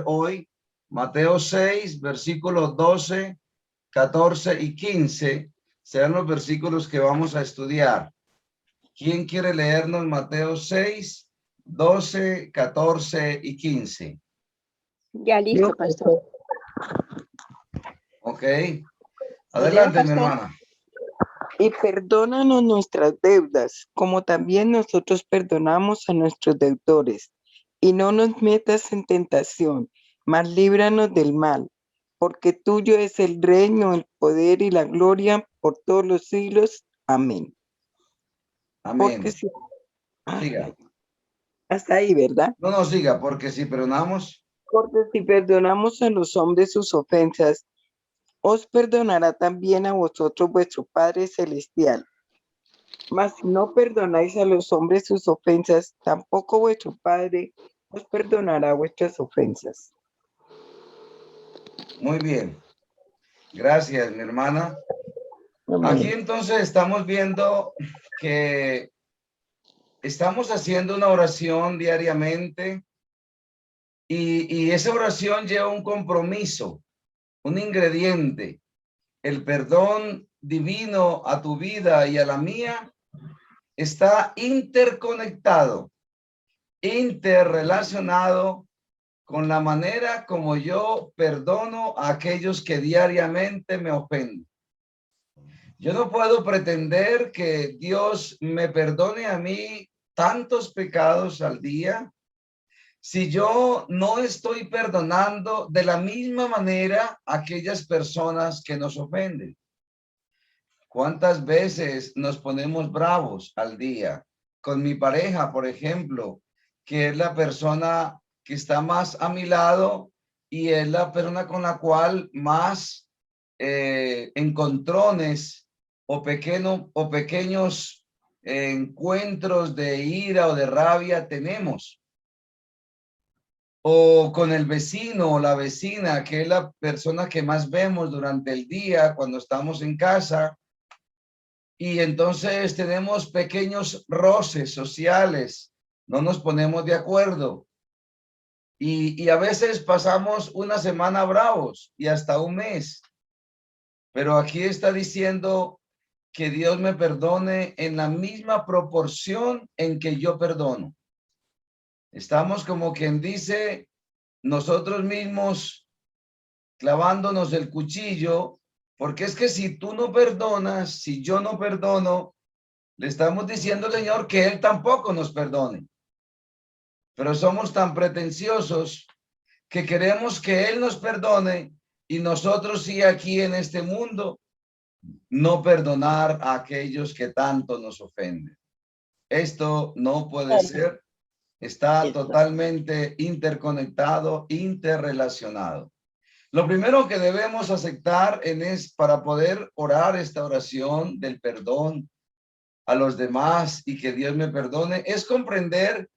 Hoy, Mateo 6, versículos 12, 14 y 15 serán los versículos que vamos a estudiar. ¿Quién quiere leernos Mateo 6, 12, 14 y 15? Ya listo, pastor. Ok. ¿Lo leo, Adelante, mi pastor? hermana. Y perdónanos nuestras deudas, como también nosotros perdonamos a nuestros deudores. Y no nos metas en tentación, mas líbranos del mal, porque tuyo es el reino, el poder y la gloria por todos los siglos. Amén. Amén. Porque si... Siga. Hasta ahí, ¿verdad? No nos siga, porque si perdonamos, Porque si perdonamos a los hombres sus ofensas, os perdonará también a vosotros vuestro Padre Celestial. Mas si no perdonáis a los hombres sus ofensas, tampoco vuestro Padre os perdonará vuestras ofensas. muy bien. Gracias, mi hermana. Amén. Aquí entonces estamos viendo que estamos haciendo una oración diariamente y esa oración lleva un compromiso, un ingrediente. El perdón divino a tu vida y a la mía está interconectado, interrelacionado con la manera como yo perdono a aquellos que diariamente me ofenden. Yo no puedo pretender que Dios me perdone a mí tantos pecados al día si yo no estoy perdonando de la misma manera a aquellas personas que nos ofenden. ¿Cuántas veces nos ponemos bravos al día? Con mi pareja, por ejemplo, que es la persona que está más a mi lado y es la persona con la cual más encontrones o pequeños encuentros de ira o de rabia tenemos. O con el vecino o la vecina, que es la persona que más vemos durante el día cuando estamos en casa. Y entonces tenemos pequeños roces sociales, no nos ponemos de acuerdo. Y a veces pasamos una semana bravos y hasta un mes. Pero aquí está diciendo que Dios me perdone en la misma proporción en que yo perdono. Estamos como quien dice, nosotros mismos clavándonos el cuchillo, porque es que si tú no perdonas, si yo no perdono, le estamos diciendo al Señor que Él tampoco nos perdone. Pero somos tan pretenciosos que queremos que Él nos perdone y nosotros sí aquí en este mundo no perdonar a aquellos que tanto nos ofenden. Esto no puede ser. Está totalmente interconectado, interrelacionado. Lo primero que debemos aceptar para poder orar esta oración del perdón a los demás y que Dios me perdone, es comprender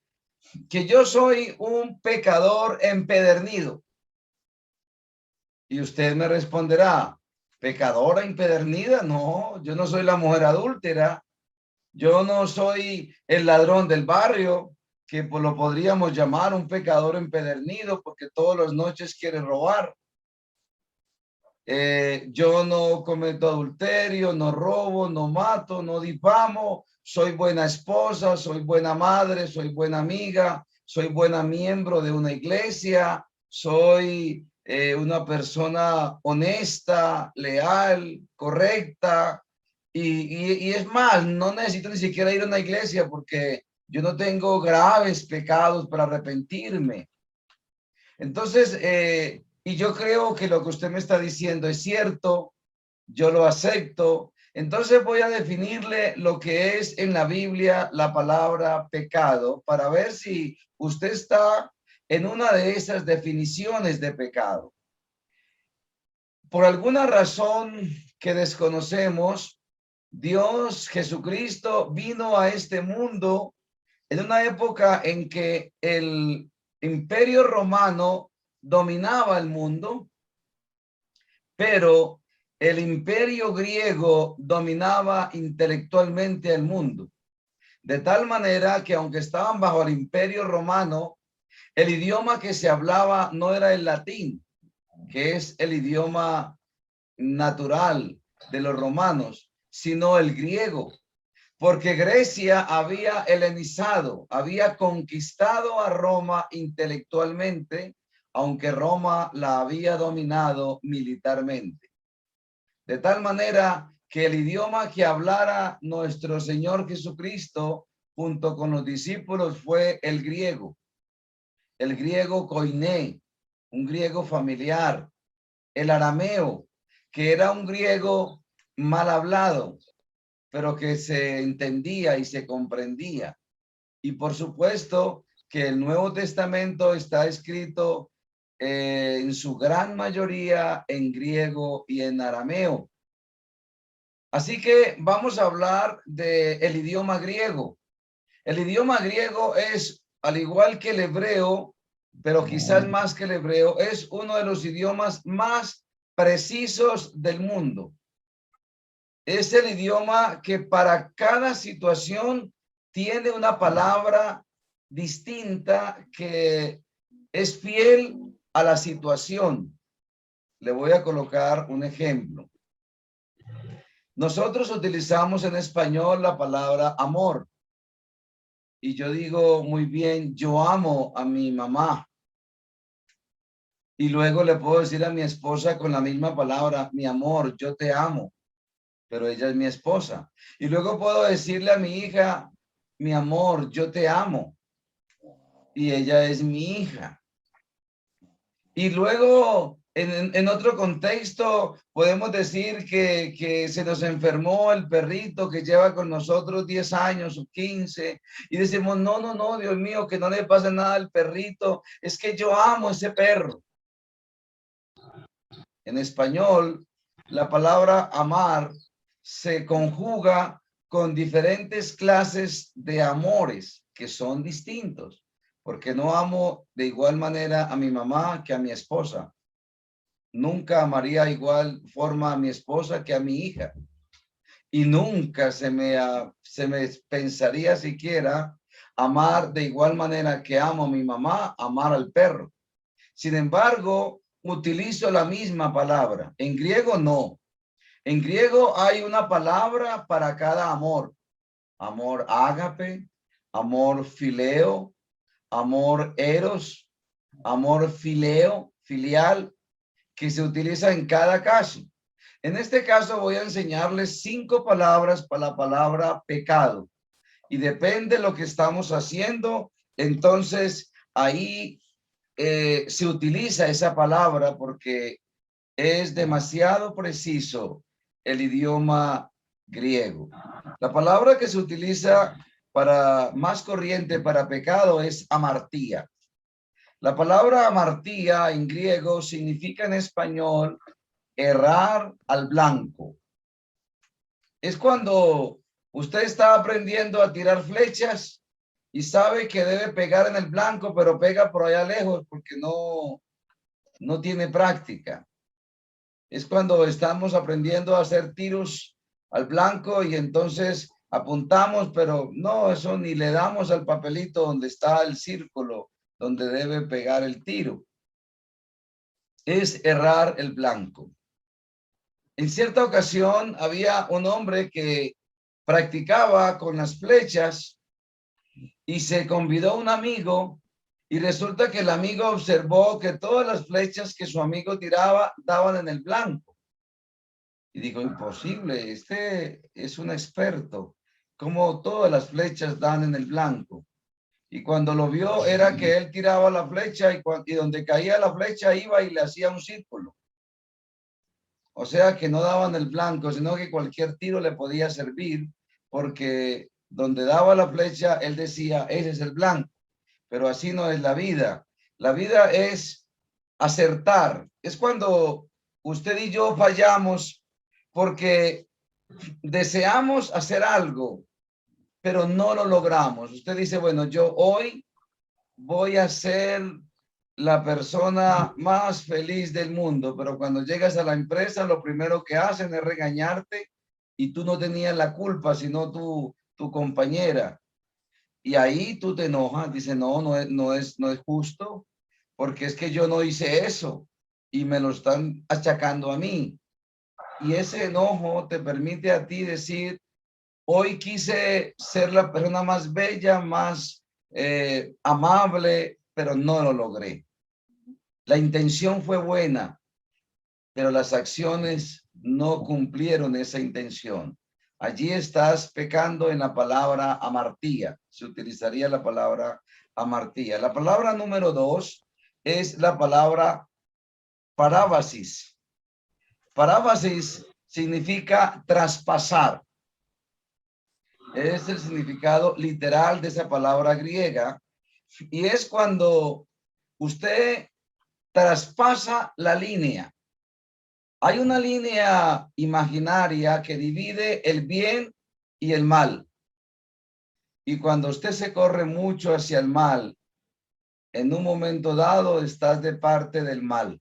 que yo soy un pecador empedernido. Y usted me responderá, ¿pecadora empedernida? No, yo no soy la mujer adúltera, yo no soy el ladrón del barrio, que pues lo podríamos llamar un pecador empedernido porque todas las noches quiere robar. Yo no cometo adulterio, no robo, no mato, no difamo, soy buena esposa, soy buena madre, soy buena amiga, soy buena miembro de una iglesia, soy una persona honesta, leal, correcta, y es más, no necesito ni siquiera ir a una iglesia porque yo no tengo graves pecados para arrepentirme. Entonces, y yo creo que lo que usted me está diciendo es cierto, yo lo acepto. Entonces voy a definirle lo que es en la Biblia la palabra pecado para ver si usted está en una de esas definiciones de pecado. Por alguna razón que desconocemos, Dios Jesucristo vino a este mundo en una época en que el Imperio Romano dominaba el mundo, pero el Imperio griego dominaba intelectualmente el mundo. De tal manera que aunque estaban bajo el Imperio Romano, El idioma que se hablaba no era el latín, que es el idioma natural de los romanos, sino el griego, porque Grecia había helenizado, había conquistado a Roma intelectualmente, aunque Roma la había dominado militarmente. De tal manera que el idioma que hablara nuestro Señor Jesucristo junto con los discípulos fue el griego koiné, un griego familiar, el arameo, que era un griego mal hablado, pero que se entendía y se comprendía. Y por supuesto que el Nuevo Testamento está escrito en su gran mayoría en griego y en arameo. Así que vamos a hablar del idioma griego. El idioma griego es, al igual que el hebreo, pero quizás más que el hebreo, es uno de los idiomas más precisos del mundo. Es el idioma que para cada situación tiene una palabra distinta que es fiel a la situación. Le voy a colocar un ejemplo. Nosotros utilizamos en español la palabra amor. Y yo digo muy bien, yo amo a mi mamá. Y luego le puedo decir a mi esposa con la misma palabra, mi amor, yo te amo, pero ella es mi esposa. Y luego puedo decirle a mi hija, mi amor, yo te amo, y ella es mi hija. Y luego, en otro contexto, podemos decir que se nos enfermó el perrito que lleva con nosotros 10 años o 15, y decimos, no, Dios mío, que no le pase nada al perrito, es que yo amo ese perro. En español, la palabra amar se conjuga con diferentes clases de amores que son distintos, porque no amo de igual manera a mi mamá que a mi esposa. Nunca amaría igual forma a mi esposa que a mi hija. Y nunca se me pensaría siquiera amar de igual manera que amo a mi mamá, amar al perro. Sin embargo, utilizo la misma palabra. En griego no. En griego hay una palabra para cada amor. Amor ágape, amor fileo, amor eros, amor fileo, filial, que se utiliza en cada caso. En este caso voy a enseñarles 5 palabras para la palabra pecado. Y depende de lo que estamos haciendo, entonces ahí se utiliza esa palabra porque es demasiado preciso el idioma griego. La palabra que se utiliza para más corriente para pecado es amartía. La palabra amartía en griego significa en español errar al blanco. Es cuando usted está aprendiendo a tirar flechas y sabe que debe pegar en el blanco, pero pega por allá lejos porque no tiene práctica. Es cuando estamos aprendiendo a hacer tiros al blanco y entonces apuntamos, pero no, eso ni le damos al papelito donde está el círculo, donde debe pegar el tiro. Es errar el blanco. En cierta ocasión había un hombre que practicaba con las flechas y se convidó a un amigo y resulta que el amigo observó que todas las flechas que su amigo tiraba daban en el blanco. Y dijo, imposible, este es un experto, como todas las flechas dan en el blanco. Y cuando lo vio era que él tiraba la flecha y donde caía la flecha iba y le hacía un círculo. O sea que no daban el blanco, sino que cualquier tiro le podía servir, porque donde daba la flecha, él decía, ese es el blanco. Pero así no es la vida. La vida es acertar. Es cuando usted y yo fallamos porque deseamos hacer algo, pero no lo logramos. Usted dice, bueno, yo hoy voy a ser la persona más feliz del mundo, pero cuando llegas a la empresa, lo primero que hacen es regañarte y tú no tenías la culpa, sino tu compañera. Y ahí tú te enojas, dices, no es justo, porque es que yo no hice eso y me lo están achacando a mí. Y ese enojo te permite a ti decir, hoy quise ser la persona más bella, más amable, pero no lo logré. La intención fue buena, pero las acciones no cumplieron esa intención. Allí estás pecando en la palabra amartía. Se utilizaría la palabra amartía. La palabra número 2 es la palabra parábasis. Parábasis significa traspasar. Es el significado literal de esa palabra griega. Y es cuando usted traspasa la línea. Hay una línea imaginaria que divide el bien y el mal. Y cuando usted se corre mucho hacia el mal, en un momento dado estás de parte del mal.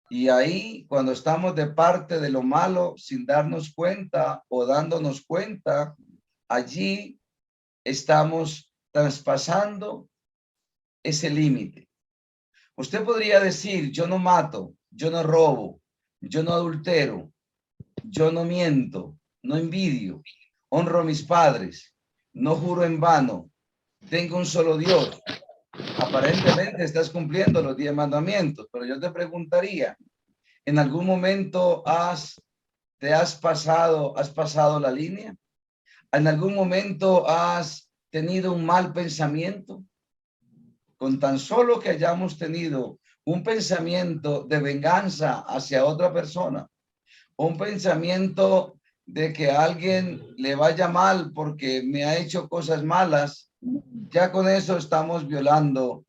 Y ahí, cuando estamos de parte de lo malo, sin darnos cuenta o dándonos cuenta, allí estamos traspasando ese límite. Usted podría decir, yo no mato, yo no robo, yo no adultero, yo no miento, no envidio, honro a mis padres, no juro en vano, tengo un solo Dios. Aparentemente estás cumpliendo los 10 mandamientos, pero yo te preguntaría, ¿en algún momento has pasado la línea? ¿En algún momento has tenido un mal pensamiento? Con tan solo que hayamos tenido un pensamiento de venganza hacia otra persona, un pensamiento de que a alguien le vaya mal porque me ha hecho cosas malas, ya con eso estamos violando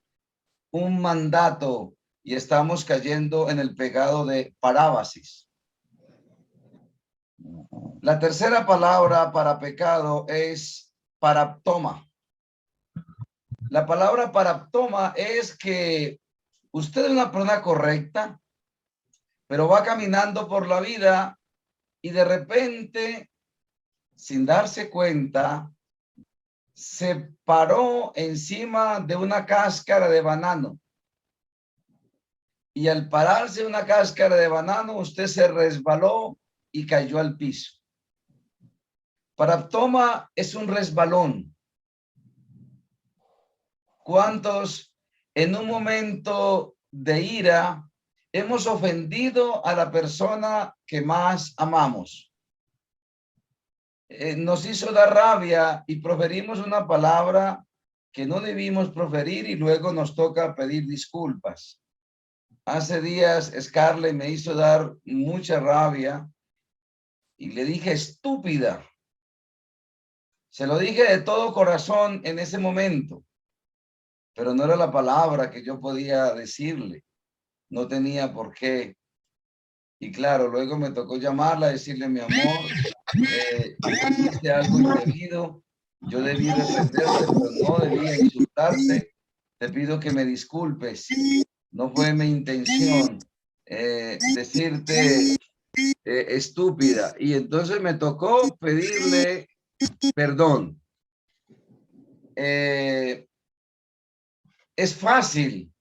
un mandato y estamos cayendo en el pecado de parábasis. La tercera palabra para pecado es paraptoma. La palabra paraptoma es que usted es una persona correcta, pero va caminando por la vida y de repente, sin darse cuenta, se paró encima de una cáscara de banano. Y al pararse una cáscara de banano, usted se resbaló y cayó al piso. Paraptoma es un resbalón. ¿Cuántos en un momento de ira hemos ofendido a la persona que más amamos? Nos hizo dar rabia y proferimos una palabra que no debimos proferir y luego nos toca pedir disculpas. Hace días Scarlett me hizo dar mucha rabia y le dije estúpida. Se lo dije de todo corazón en ese momento, pero no era la palabra que yo podía decirle. No tenía por qué. Y claro, luego me tocó llamarla, decirle, mi amor, hiciste algo indebido, yo debí defenderte, pero no debía insultarte. Te pido que me disculpes. No fue mi intención decirte estúpida. Y entonces me tocó pedirle perdón. Es fácil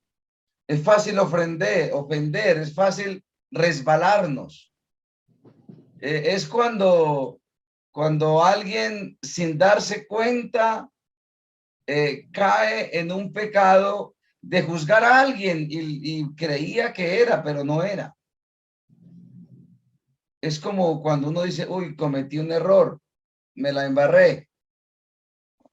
ofender, es fácil resbalarnos. Es cuando alguien sin darse cuenta cae en un pecado de juzgar a alguien y creía que era, pero no era. Es como cuando uno dice, uy, cometí un error, me la embarré.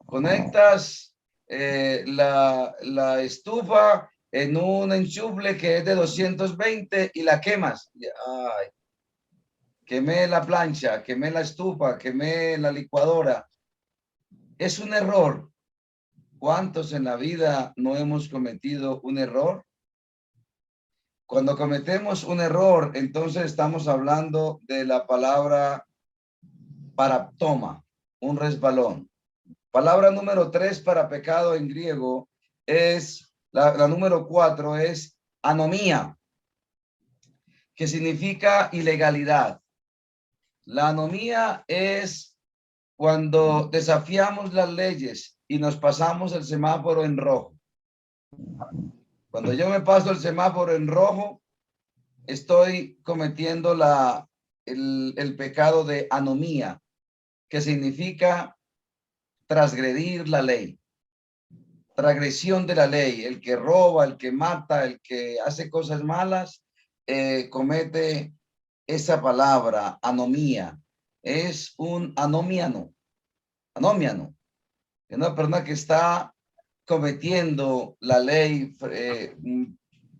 Conectas la estufa en un enchufle que es de 220 y la quemas. Ay, quemé la plancha, quemé la estufa, quemé la licuadora. Es un error. ¿Cuántos en la vida no hemos cometido un error? Cuando cometemos un error, entonces estamos hablando de la palabra paraptoma, un resbalón. Palabra número 3 para pecado en griego es, la número 4 es anomía, que significa ilegalidad. La anomía es cuando desafiamos las leyes y nos pasamos el semáforo en rojo. Cuando yo me paso el semáforo en rojo, estoy cometiendo el pecado de anomía, que significa transgredir la ley, transgresión de la ley. El que roba, el que mata, el que hace cosas malas, comete esa palabra, anomía. Es un anomiano, es una persona que está cometiendo la ley,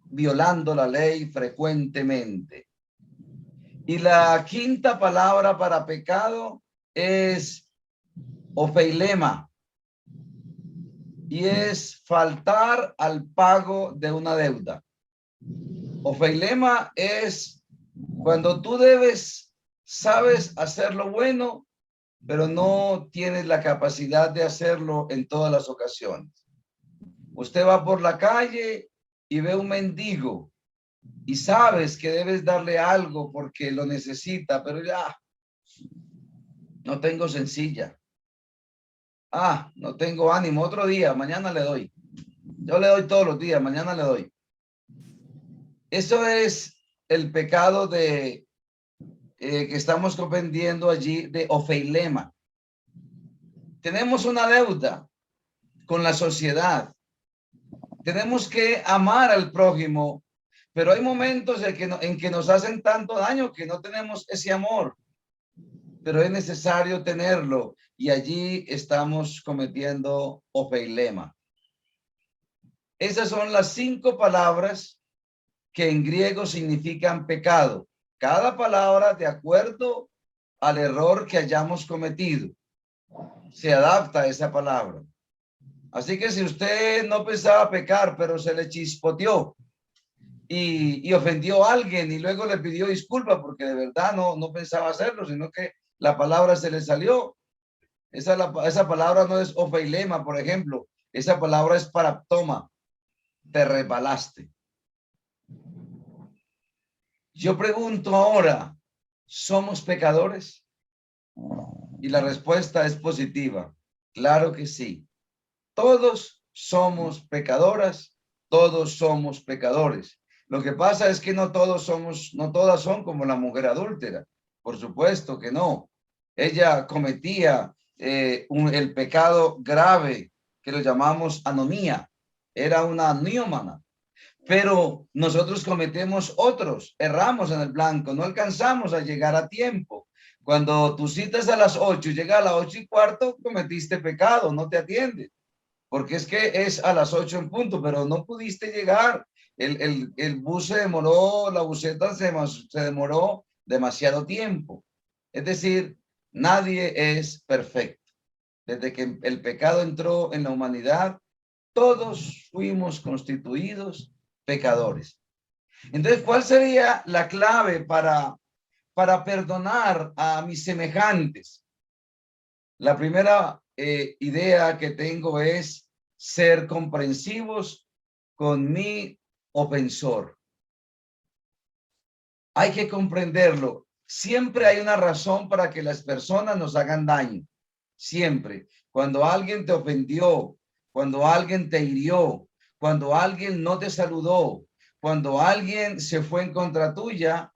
violando la ley frecuentemente. Y la quinta palabra para pecado es ofeilema, y es faltar al pago de una deuda. Ofeilema es cuando tú debes, sabes hacer lo bueno, pero no tienes la capacidad de hacerlo en todas las ocasiones. Usted va por la calle y ve un mendigo y sabes que debes darle algo porque lo necesita, pero ya no tengo sencilla. No tengo ánimo, otro día, mañana le doy. Yo le doy todos los días, mañana le doy. Eso es el pecado de que estamos comprendiendo allí de ofeilema. Tenemos una deuda con la sociedad. Tenemos que amar al prójimo, pero hay momentos en que nos hacen tanto daño que no tenemos ese amor, pero es necesario tenerlo, y allí estamos cometiendo ofeilema. Esas son las 5 palabras que en griego significan pecado. Cada palabra de acuerdo al error que hayamos cometido se adapta a esa palabra. Así que si usted no pensaba pecar, pero se le chispoteó y ofendió a alguien y luego le pidió disculpas porque de verdad no pensaba hacerlo, sino que la palabra se le salió. Esa palabra no es ofeilema, por ejemplo. Esa palabra es paraptoma. Te resbalaste. Yo pregunto ahora, ¿somos pecadores? Y la respuesta es positiva. Claro que sí. Todos somos pecadoras, todos somos pecadores. Lo que pasa es que no todas son como la mujer adúltera. Por supuesto que no. Ella cometía el pecado grave que lo llamamos anomía. Era una niómana. Pero nosotros cometemos otros, erramos en el blanco, no alcanzamos a llegar a tiempo. Cuando tu cita es a las 8, llega a las 8:15, cometiste pecado, no te atiendes. Porque es que es a las 8 en punto, pero no pudiste llegar. El bus se demoró, la buseta se demoró demasiado tiempo. Es decir, nadie es perfecto. Desde que el pecado entró en la humanidad, todos fuimos constituidos pecadores. Entonces, ¿cuál sería la clave para perdonar a mis semejantes? La primera idea que tengo es ser comprensivos con mi ofensor. Hay que comprenderlo. Siempre hay una razón para que las personas nos hagan daño. Siempre. Cuando alguien te ofendió, cuando alguien te hirió, cuando alguien no te saludó, cuando alguien se fue en contra tuya,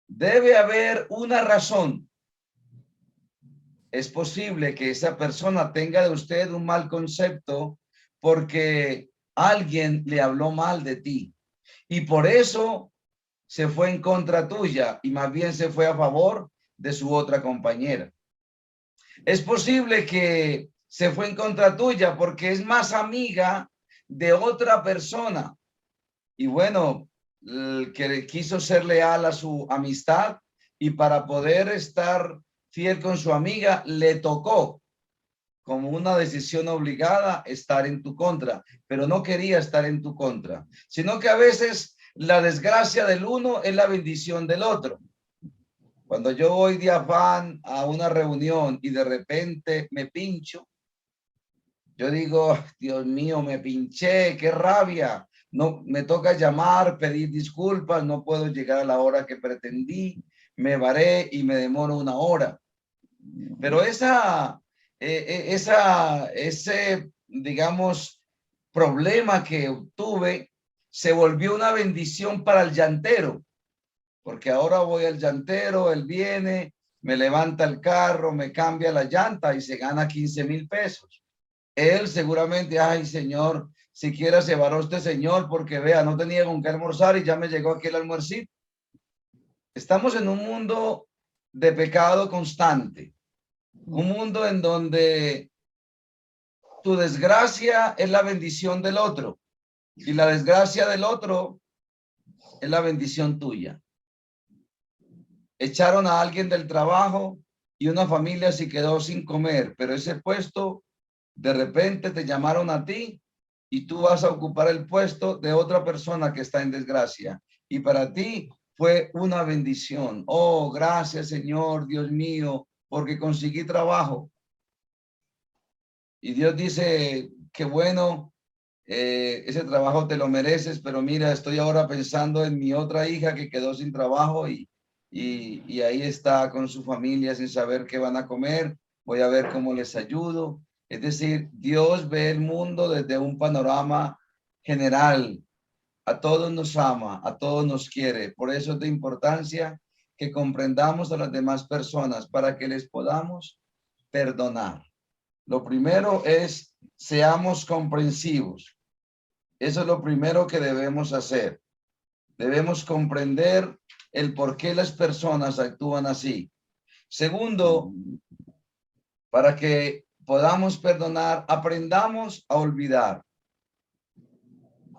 debe haber una razón. Es posible que esa persona tenga de usted un mal concepto porque alguien le habló mal de ti y por eso se fue en contra tuya y más bien se fue a favor de su otra compañera. Es posible que se fue en contra tuya porque es más amiga de otra persona y bueno, que quiso ser leal a su amistad y para poder estar fiel con su amiga, le tocó como una decisión obligada estar en tu contra, pero no quería estar en tu contra, sino que a veces la desgracia del uno es la bendición del otro. Cuando yo voy de afán a una reunión y de repente me pincho, yo digo, Dios mío, me pinché, qué rabia. No, me toca llamar, pedir disculpas, no puedo llegar a la hora que pretendí, me varé y me demoro 1 hora. Pero ese, digamos, problema que tuve se volvió una bendición para el llantero, porque ahora voy al llantero, él viene, me levanta el carro, me cambia la llanta y se gana 15,000 pesos. Él seguramente, ay, señor, si quiera se varó este señor, porque vea, no tenía con qué almorzar y ya me llegó aquí el almuercito. Estamos en un mundo de pecado constante, un mundo en donde tu desgracia es la bendición del otro y la desgracia del otro es la bendición tuya. Echaron a alguien del trabajo y una familia se quedó sin comer, pero ese puesto de repente te llamaron a ti y tú vas a ocupar el puesto de otra persona que está en desgracia. Y para ti fue una bendición. Oh, gracias, Señor, Dios mío, porque conseguí trabajo. Y Dios dice, qué bueno, ese trabajo te lo mereces, pero mira, estoy ahora pensando en mi otra hija que quedó sin trabajo y ahí está con su familia sin saber qué van a comer. Voy a ver cómo les ayudo. Es decir, Dios ve el mundo desde un panorama general. A todos nos ama, a todos nos quiere. Por eso es de importancia que comprendamos a las demás personas para que les podamos perdonar. Lo primero es, seamos comprensivos. Eso es lo primero que debemos hacer. Debemos comprender el por qué las personas actúan así. Segundo, para que podamos perdonar, aprendamos a olvidar.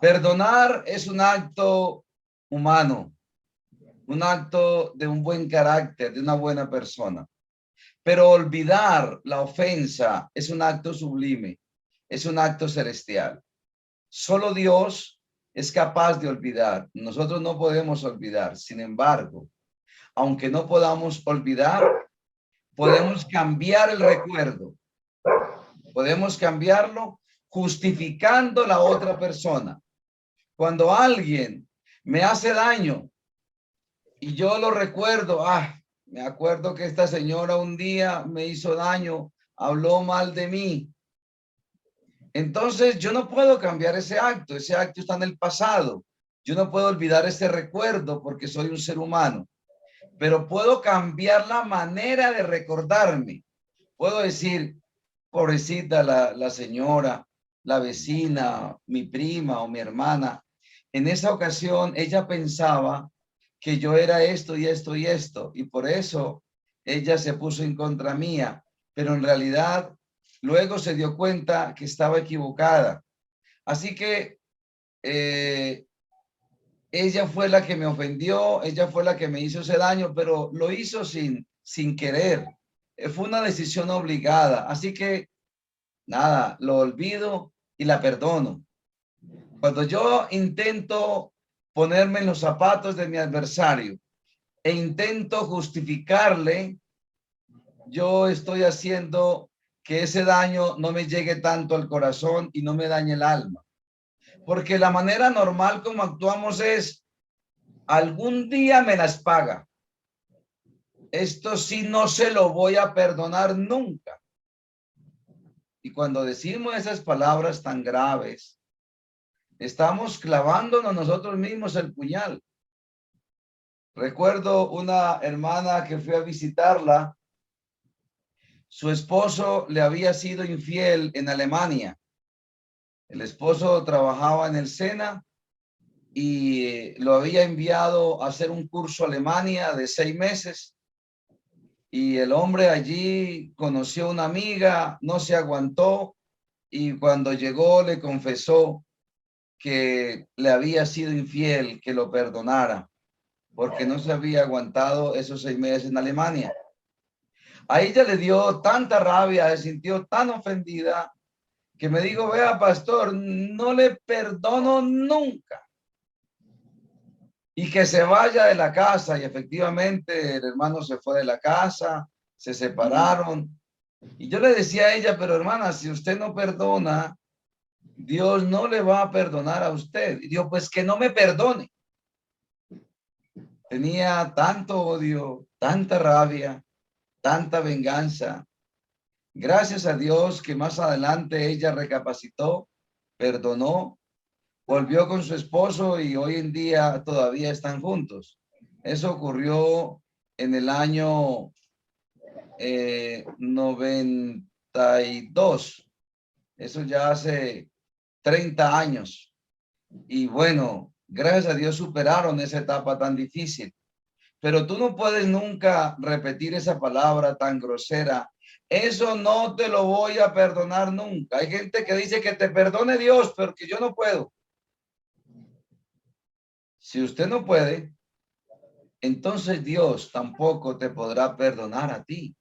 Perdonar es un acto humano, un acto de un buen carácter, de una buena persona. Pero olvidar la ofensa es un acto sublime, es un acto celestial. Solo Dios es capaz de olvidar. Nosotros no podemos olvidar. Sin embargo, aunque no podamos olvidar, podemos cambiar el recuerdo. Podemos cambiarlo justificando la otra persona. Cuando alguien me hace daño y yo lo recuerdo, me acuerdo que esta señora un día me hizo daño, habló mal de mí. Entonces yo no puedo cambiar ese acto está en el pasado. Yo no puedo olvidar ese recuerdo porque soy un ser humano, pero puedo cambiar la manera de recordarme. Puedo decir, pobrecita la señora, la vecina, mi prima o mi hermana. En esa ocasión ella pensaba que yo era esto y esto y esto, y por eso ella se puso en contra mía, pero en realidad luego se dio cuenta que estaba equivocada. Así que ella fue la que me ofendió, ella fue la que me hizo ese daño, pero lo hizo sin querer. Fue una decisión obligada. Así que nada, lo olvido y la perdono. Cuando yo intento ponerme en los zapatos de mi adversario e intento justificarle, yo estoy haciendo que ese daño no me llegue tanto al corazón y no me dañe el alma. Porque la manera normal como actuamos es, algún día me las paga. Esto sí no se lo voy a perdonar nunca. Y cuando decimos esas palabras tan graves, estamos clavándonos nosotros mismos el puñal. Recuerdo una hermana que fui a visitarla. Su esposo le había sido infiel en Alemania. El esposo trabajaba en el SENA y lo había enviado a hacer un curso a Alemania de 6 meses. Y el hombre allí conoció una amiga, no se aguantó y cuando llegó le confesó que le había sido infiel, que lo perdonara, porque no se había aguantado esos 6 meses en Alemania. A ella le dio tanta rabia, se sintió tan ofendida, que me dijo, vea, pastor, no le perdono nunca. Y que se vaya de la casa. Y efectivamente el hermano se fue de la casa, se separaron. Y yo le decía a ella, pero hermana, si usted no perdona, Dios no le va a perdonar a usted. Y dijo, pues que no me perdone. Tenía tanto odio, tanta rabia, tanta venganza. Gracias a Dios que más adelante ella recapacitó, perdonó, volvió con su esposo y hoy en día todavía están juntos. Eso ocurrió en el año 92. Eso ya hace 30 años. Y bueno, gracias a Dios superaron esa etapa tan difícil. Pero tú no puedes nunca repetir esa palabra tan grosera. Eso no te lo voy a perdonar nunca. Hay gente que dice que te perdone Dios, pero que yo no puedo. Si usted no puede, entonces Dios tampoco te podrá perdonar a ti.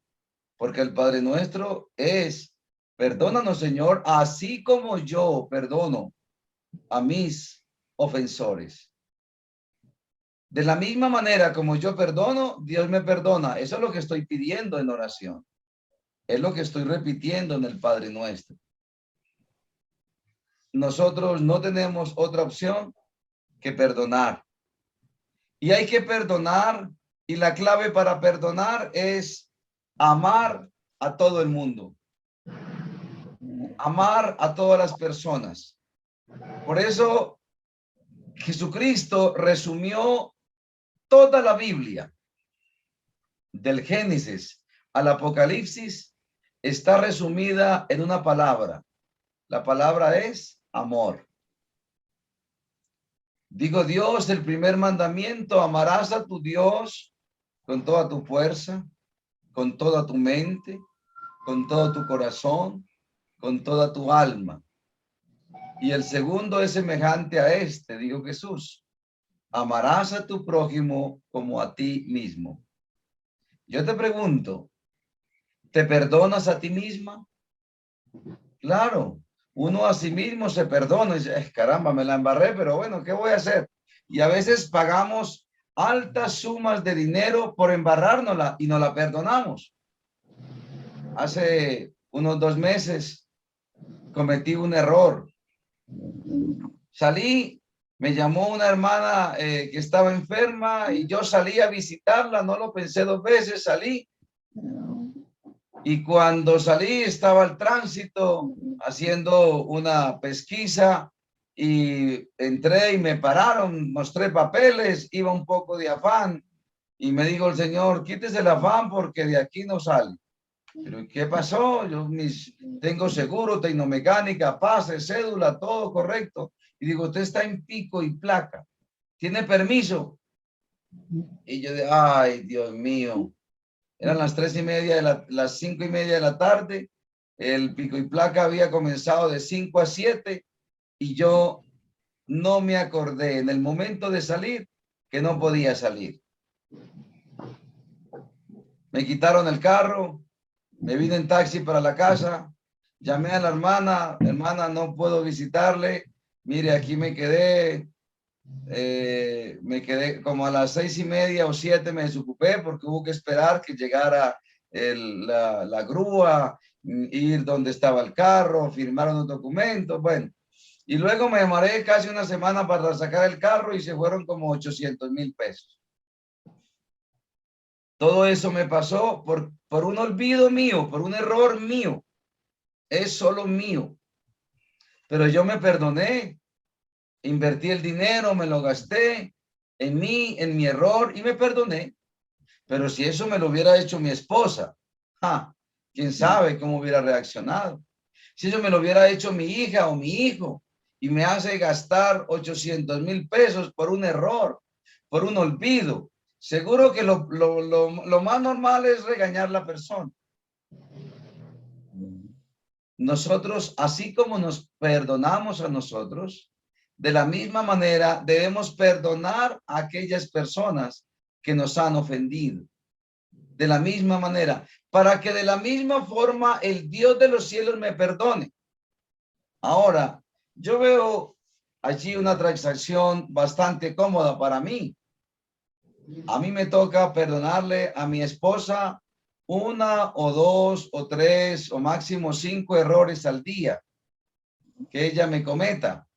Porque el Padre Nuestro es, perdónanos, Señor, así como yo perdono a mis ofensores. De la misma manera como yo perdono, Dios me perdona. Eso es lo que estoy pidiendo en oración. Es lo que estoy repitiendo en el Padre Nuestro. Nosotros no tenemos otra opción que perdonar. Y hay que perdonar. Y la clave para perdonar es amar a todo el mundo. Amar a todas las personas. Por eso Jesucristo resumió toda la Biblia, del Génesis al Apocalipsis, está resumida en una palabra. La palabra es amor. Digo Dios, el primer mandamiento, amarás a tu Dios con toda tu fuerza, con toda tu mente, con todo tu corazón, con toda tu alma. Y el segundo es semejante a este, dijo Jesús. Amarás a tu prójimo como a ti mismo. Yo te pregunto, ¿te perdonas a ti misma? Claro, uno a sí mismo se perdona y dice, caramba, me la embarré, pero bueno, ¿qué voy a hacer? Y a veces pagamos altas sumas de dinero por embarrárnosla y no la perdonamos. Hace unos 2 meses cometí un error. Salí, me llamó una hermana que estaba enferma y yo salí a visitarla, no lo pensé 2 veces, salí. Y cuando salí estaba el tránsito haciendo una pesquisa y entré y me pararon, mostré papeles, iba un poco de afán y me dijo el señor, quítese el afán porque de aquí no sale. Pero ¿qué pasó? Yo tengo seguro, tecnomecánica, pase, cédula, todo correcto. Y digo, usted está en pico y placa, ¿tiene permiso? Y yo de, ay, Dios mío. Eran las 3:30 las 5:30 de la tarde. El pico y placa había comenzado de 5 a 7 y yo no me acordé en el momento de salir que no podía salir. Me quitaron el carro, me vine en taxi para la casa, llamé a la hermana, no puedo visitarle, mire, aquí me quedé como a las 6:30 o 7 me desocupé porque hubo que esperar que llegara la grúa, ir donde estaba el carro, firmar unos documentos, bueno. Y luego me demoré casi una semana para sacar el carro y se fueron como 800,000 pesos. Todo eso me pasó por un olvido mío, por un error mío. Es solo mío. Pero yo me perdoné. Invertí el dinero, me lo gasté en mí, en mi error y me perdoné. Pero si eso me lo hubiera hecho mi esposa, quién sabe cómo hubiera reaccionado. Si eso me lo hubiera hecho mi hija o mi hijo y me hace gastar 800,000 pesos por un error, por un olvido, seguro que lo más normal es regañar a la persona. Nosotros, así como nos perdonamos a nosotros, de la misma manera debemos perdonar a aquellas personas que nos han ofendido. De la misma manera, para que de la misma forma el Dios de los cielos me perdone. Ahora, yo veo allí una transacción bastante cómoda para mí. A mí me toca perdonarle a mi esposa 1 o 2 o 3 o máximo 5 errores al día que ella me cometa.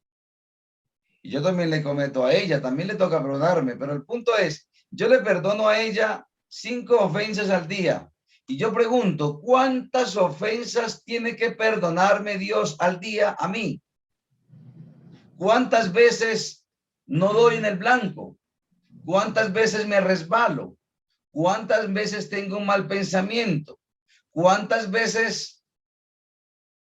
Y yo también le cometo a ella, también le toca perdonarme. Pero el punto es, yo le perdono a ella 5 ofensas al día. Y yo pregunto, ¿cuántas ofensas tiene que perdonarme Dios al día a mí? ¿Cuántas veces no doy en el blanco? ¿Cuántas veces me resbalo? ¿Cuántas veces tengo un mal pensamiento? ¿Cuántas veces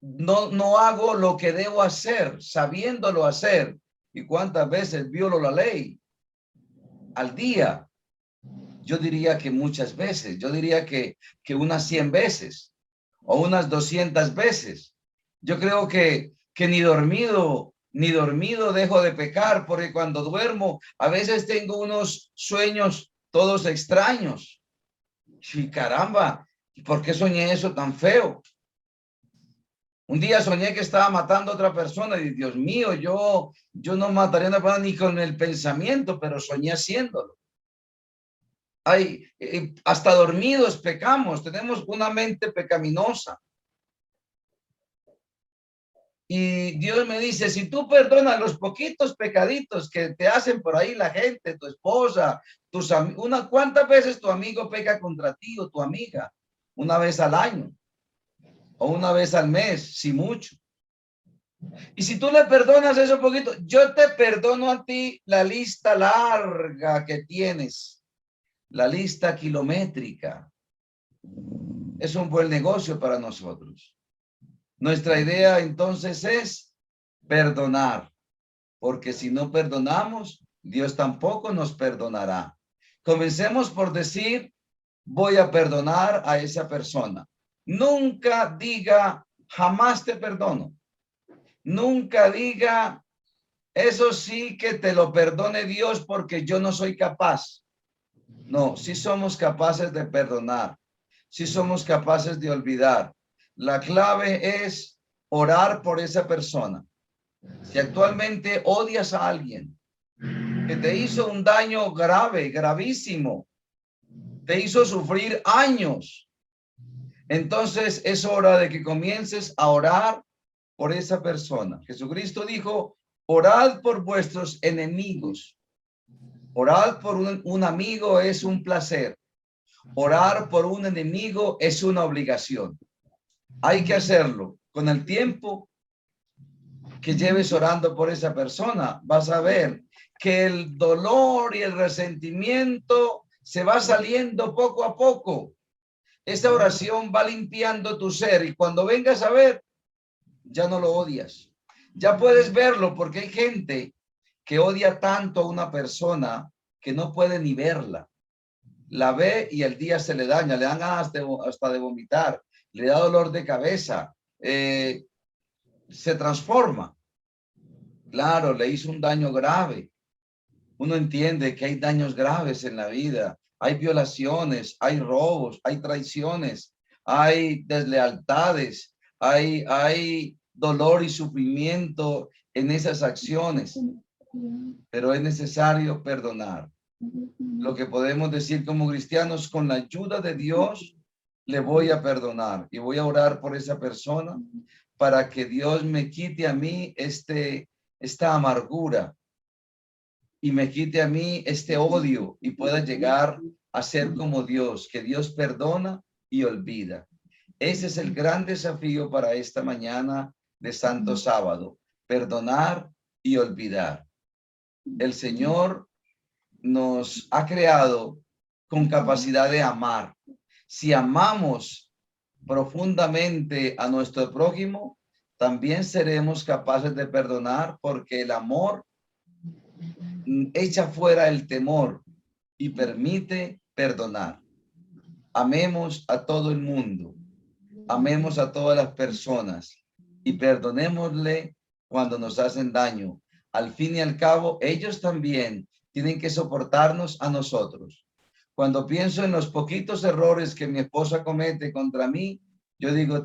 no hago lo que debo hacer, sabiéndolo hacer? ¿Y cuántas veces violo la ley al día? Yo diría que muchas veces. Yo diría que unas 100 veces o unas 200 veces. Yo creo que ni dormido dejo de pecar, porque cuando duermo a veces tengo unos sueños todos extraños. Y caramba, ¿por qué soñé eso tan feo? Un día soñé que estaba matando a otra persona y Dios mío, yo no mataría a una persona ni con el pensamiento, pero soñé haciéndolo. Hasta dormidos pecamos, tenemos una mente pecaminosa. Y Dios me dice, si tú perdonas los poquitos pecaditos que te hacen por ahí la gente, tu esposa, tus amigos, ¿cuántas veces tu amigo peca contra ti o tu amiga? Una vez al año o una vez al mes, si mucho. Y si tú le perdonas eso poquito, yo te perdono a ti la lista larga que tienes, la lista kilométrica. Es un buen negocio para nosotros. Nuestra idea entonces es perdonar, porque si no perdonamos, Dios tampoco nos perdonará. Comencemos por decir, voy a perdonar a esa persona. Nunca diga, jamás te perdono. Nunca diga, eso sí que te lo perdone Dios porque yo no soy capaz. No, sí somos capaces de perdonar. Sí somos capaces de olvidar. La clave es orar por esa persona. Si actualmente odias a alguien que te hizo un daño grave, gravísimo, te hizo sufrir años, entonces es hora de que comiences a orar por esa persona. Jesucristo dijo, orad por vuestros enemigos. Orar por un amigo es un placer. Orar por un enemigo es una obligación. Hay que hacerlo. Con el tiempo que lleves orando por esa persona, vas a ver que el dolor y el resentimiento se va saliendo poco a poco. Esa oración va limpiando tu ser y cuando vengas a ver, ya no lo odias. Ya puedes verlo porque hay gente que odia tanto a una persona que no puede ni verla. La ve y el día se le daña, le dan ganas hasta de vomitar, le da dolor de cabeza, se transforma. Claro, le hizo un daño grave. Uno entiende que hay daños graves en la vida, hay violaciones, hay robos, hay traiciones, hay deslealtades, hay dolor y sufrimiento en esas acciones, pero es necesario perdonar. Lo que podemos decir como cristianos, con la ayuda de Dios, le voy a perdonar y voy a orar por esa persona para que Dios me quite a mí esta amargura y me quite a mí este odio y pueda llegar a ser como Dios, que Dios perdona y olvida. Ese es el gran desafío para esta mañana de Santo Sábado, perdonar y olvidar. El Señor nos ha creado con capacidad de amar. Si amamos profundamente a nuestro prójimo, también seremos capaces de perdonar porque el amor echa fuera el temor y permite perdonar. Amemos a todo el mundo, amemos a todas las personas y perdonémosle cuando nos hacen daño. Al fin y al cabo, ellos también tienen que soportarnos a nosotros. Cuando pienso en los poquitos errores que mi esposa comete contra mí, yo digo,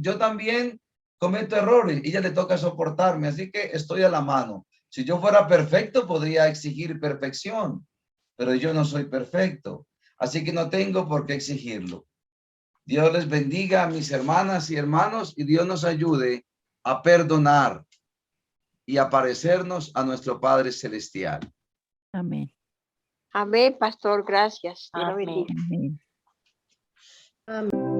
yo también cometo errores y ella le toca soportarme, así que estoy a la mano. Si yo fuera perfecto, podría exigir perfección, pero yo no soy perfecto, así que no tengo por qué exigirlo. Dios les bendiga a mis hermanas y hermanos y Dios nos ayude a perdonar y a parecernos a nuestro Padre Celestial. Amén. Amén, pastor, gracias. Dios lo Amén. bendiga. Amén. Amén.